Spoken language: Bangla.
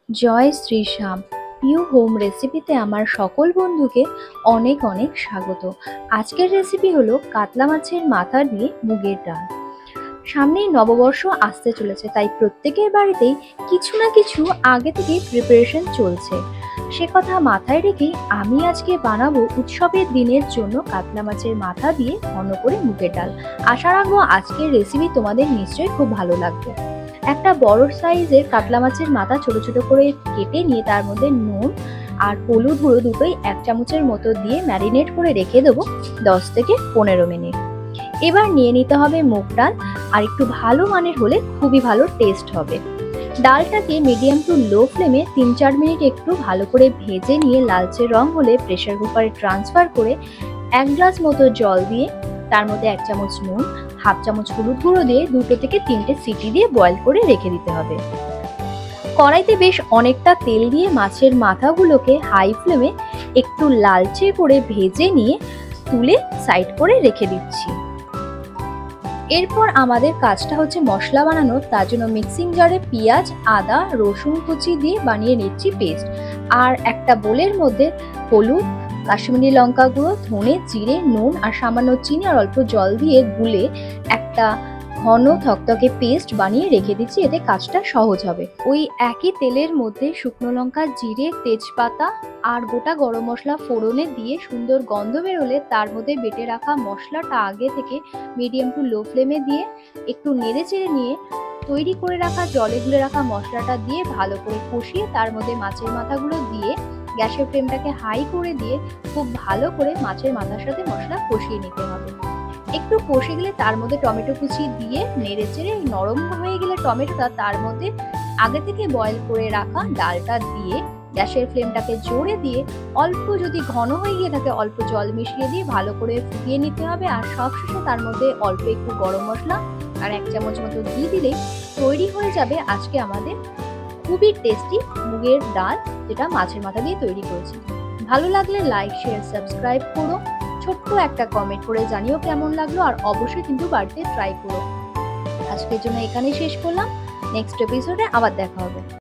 জয় শ্রীশ্যাম। প্রিয় হোম রেসিপিতে আমার সকল বন্ধুকে অনেক অনেক স্বাগত। আজকের রেসিপি হলো কাতলা মাছের মাথা দিয়ে মুগের ডাল। সামনেই নববর্ষ আসতে চলেছে, তাই প্রত্যেকের বাড়িতেই কিছু না কিছু আগে থেকেই প্রিপারেশন চলছে। সে কথা মাথায় রেখেই আমি আজকে বানাবো উৎসবের দিনের জন্য কাতলা মাছের মাথা দিয়ে ঘন করে মুগের ডাল। আশা রাখবো আজকের রেসিপি তোমাদের নিশ্চয়ই খুব ভালো লাগবে। একটা বড় সাইজের কাতলা মাছের মাথা ছোট ছোট করে কেটে নিয়ে তার মধ্যে নুন আর হলুদ গুঁড়ো দুটোই 1 চামচের মতো দিয়ে ম্যারিনেট করে রেখে দেবো 10 থেকে 15 মিনিট। এবার নিয়ে নিতে হবে মুগ ডাল, আর একটু ভালো মানের হলে খুবই ভালো টেস্ট হবে। ডালটাকে মিডিয়াম টু লো ফ্লেমে 3-4 মিনিট একটু ভালো করে ভেজে নিয়ে লালচে রং হলে প্রেসার কুকারে ট্রান্সফার করে 1 গ্লাস মতো জল দিয়ে তার মধ্যে 1 চামচ নুন, হাফ চামচ হলুদ গুঁড়ো দিয়ে 2 থেকে 3টে সিটি দিয়ে বয়েল করে রেখে দিতে হবে। কড়াইতে বেশ অনেকটা তেল দিয়ে মাছের মাথাগুলোকে হাই ফ্লেমে একটু লালচে করে ভেজে নিয়ে তুলে সাইড করে রেখে দিচ্ছি। এরপর আমাদের কাজটা হচ্ছে মশলা বানানোর। তার জন্য মিক্সিং জারে পেঁয়াজ, আদা, রসুন কুচি দিয়ে বানিয়ে নিচ্ছি পেস্ট। আর একটা বোলের মধ্যে হলুদ, কাশ্মীরি লঙ্কা গুঁড়ো, ধনে, জিরে, নুন আর সামান্য চিনি আর অল্প জল দিয়ে গুলে একটা ঘন থকথকে পেস্ট বানিয়ে রেখে দিচ্ছি, এতে কাজটা সহজ হবে। ওই একই তেলের মধ্যে শুকনো লঙ্কা, জিরে, তেজপাতা আর গোটা গরম মশলা ফোড়নে দিয়ে সুন্দর গন্ধ বেরোলে তার মধ্যে বেটে রাখা মশলাটা আগে থেকে মিডিয়াম টু লো ফ্লেমে দিয়ে একটু নেড়ে চেড়ে নিয়ে তৈরি করে রাখা জলে গুলে রাখা মশলাটা দিয়ে ভালো করে কষিয়ে তার মধ্যে মাছের মাথাগুলো দিয়ে গ্যাসের ফ্লেমটাকে হাই করে দিয়ে খুব ভালো করে মাছের মাথার সাথে মশলা কষিয়ে নিতে হবে। একটু কষে গেলে তার মধ্যে টমেটো কুচি দিয়ে নেড়ে চেড়ে নরম হয়ে গেলে টমেটোটা তার মধ্যে আগে থেকে বয়েল করে রাখা ডালটা দিয়ে গ্যাসের ফ্লেমটাকে জোরে দিয়ে অল্প যদি ঘন হয়ে গিয়ে থাকে অল্প জল মিশিয়ে দিয়ে ভালো করে ফুটিয়ে নিতে হবে। আর সবশেষে তার মধ্যে অল্প একটু গরম মশলা আর 1 চামচ মতো ঘি দিলেই তৈরি হয়ে যাবে আজকে আমাদের খুবই টেস্টি মুগের ডাল, যেটা মাছের মাথা দিয়ে তৈরি করেছি। ভালো লাগলে লাইক, শেয়ার, সাবস্ক্রাইব করো, ছোট্ট একটা কমেন্ট করে জানিও কেমন লাগলো, আর অবশ্যই কিন্তু বাড়িতে ট্রাই করো। আজকের জন্য এখানেই শেষ করলাম, নেক্সট এপিসোডে আবার দেখা হবে।